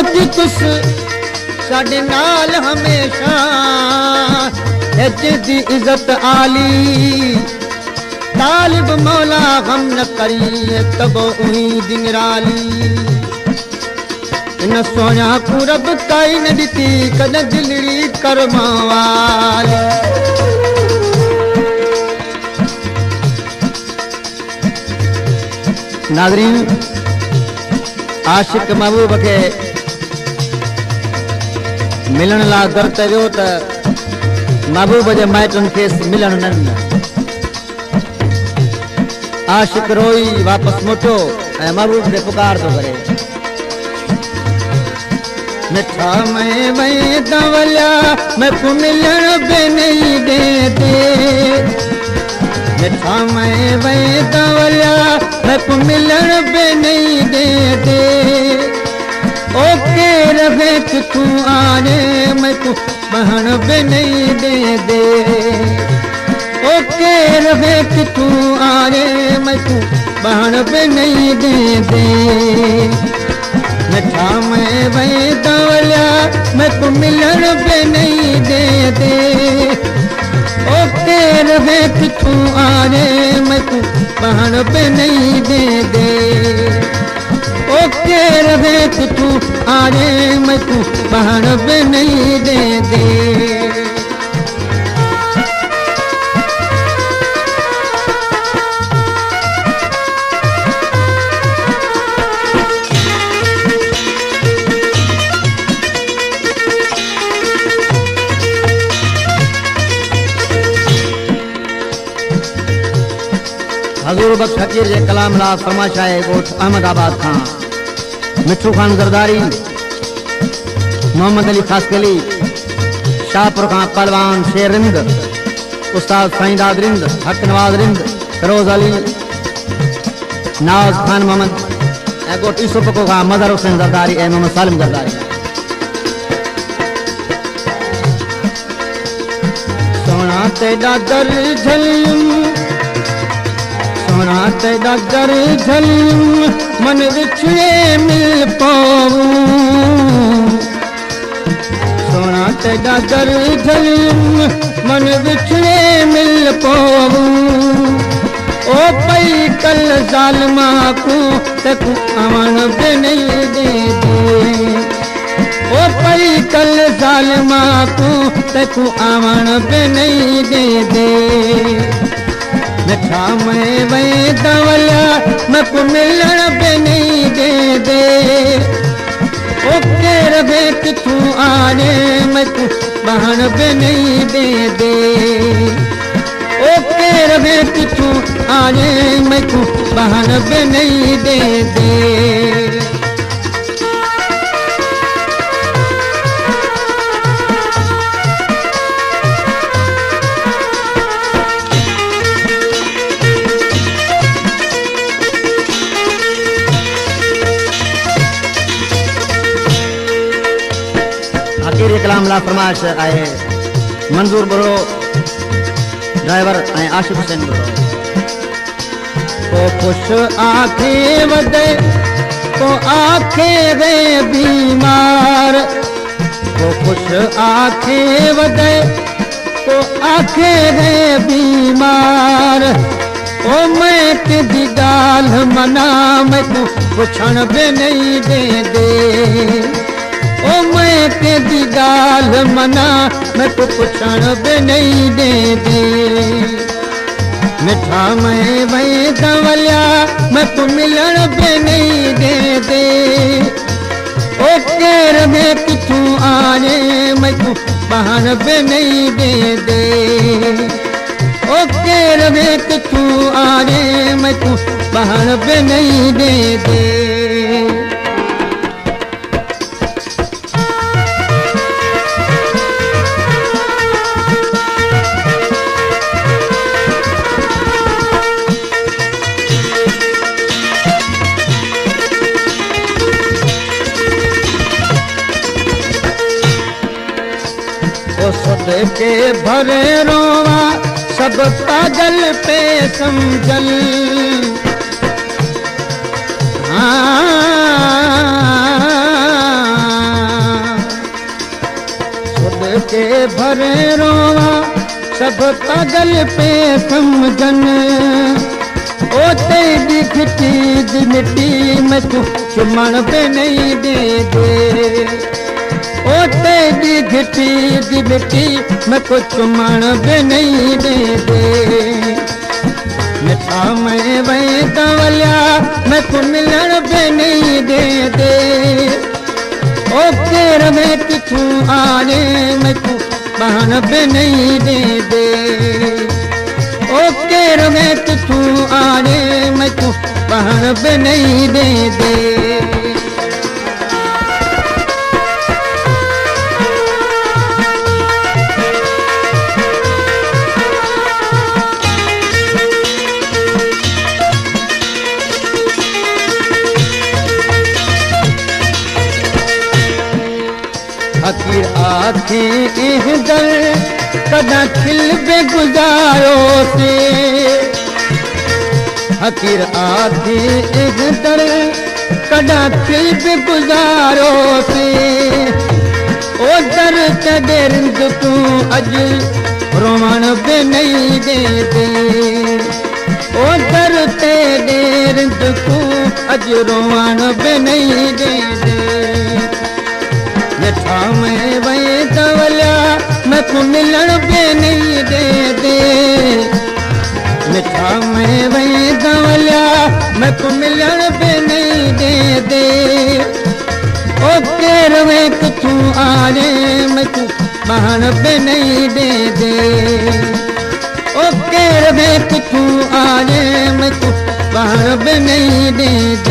भगती तुस साडे नाल हमेशा दी इज्जत आली तालिब मौला गम न करी तब उही दिन राली इन सोया को रब काई न दिती कद दिलड़ी करमावाल नाज़रीन आशिक महबूब के मिलन ला दर ते वियो त महबूब जे माइटन के मिलन नन आशिक रोई वापस मोटो ए महबूब के पुकार तो करे मिठा मैं वही दवल्या मैं को मिलन बे नहीं दे दे मिठा मैं वही दवल्या मैं को मिलन बे नहीं दे दे ओके रहे कि तू आने मैं को बहन बे नहीं दे दे ओके रहे कि तू आने मैं को बहन बे नहीं दे दे मिठा मैं वही दवल्या मैं को मिलन बे नहीं दे दे ओके रहे कि तू आने मैं को बहन बे नहीं दे दे ओके रहे कि तू आने मैं को बहन बे नहीं दे दे हजूर बख्श फकीर जे कलाम ला फरमाइश है गोठ अहमदाबाद खां मिठू खान जरदारी मोहम्मद अली खासकली शाहपुर खां पहलवान शेर रिंद उस्ताद साईंदाद रिंद हक नवाज रिंद फरोज अली नाज खान मोहम्मद गोठ यूसुफ को खां मदर हुसैन जरदारी ए मोहम्मद सालिम जरदारी सोना तेरा दर झलिम सोना तेरा दर झलिम मन विछड़े मिल पाऊं सोना तेरा दर झलिम मन विछड़े मिल पाऊं ओ पई कल जालिमा को तक अमन बे नहीं दे दे ओ पई कल जालिमा को तक अमन बे नहीं दे दे मिठा मैं वही दवल्या मैं को मिलन बे नहीं दे दे ओके रहे कि तू आने मैं को बहन बे नहीं दे दे ओके रहे कि तू आने मैं को बहन बे नहीं दे दे कलाम ला फरमाइश आए मंजूर बरो ड्राइवर ऐं आशिफ हुसैन बरो को खुश आखे वदे को आखे वे बीमार को खुश आखे वदे को आखे वे बीमार ओ मैं तेरी गाल मना मैं को पुछण बे नहीं दे दे ओ मैं तेरी गाल मना मैं को पुछण बे नहीं दे दे मिठा मैं वही दवल्या मैं को मिलन बे नहीं दे दे ओके रहे कि तू आने मैं को बहन बे नहीं दे दे ओके रहे कि तू आने मैं को बहन बे नहीं दे दे के भरे रोवा सब पागल पे समझल हाँ के भरे रोवा सब पागल पे समझन ओ तेरी घिटी दी मिट्टी में तू चुमन पे नहीं दे दे ओ तेरी घिटी दी मिट्टी में को चुमन पे नहीं दे दे मिठा मैं वही दवलिया मैं को मिलन पे नहीं दे दे ओ केर में किथू आने मैं को बहन पे नहीं दे दे ओ केर में किथू आने मैं को बहन पे नहीं दे दे फकीर आखे दर कदा खिल बे गुजारो से फकीर आखे दर कदा खिल बे गुजारो से ओ दर ते रिंद तू अज रोमन पे नहीं दे दे ओ दर ते रिंद तू अज रोमन पे नहीं दे दे मिठा मैं वही दवलिया मैं को मिलन पे नहीं दे दे मिठा मैं वही दवलिया मैं को मिलन पे नहीं दे दे ओ केर में किथू आने मैं को बहन पे नहीं दे दे ओ केर में किथू आने मैं को बहन पे नहीं दे दे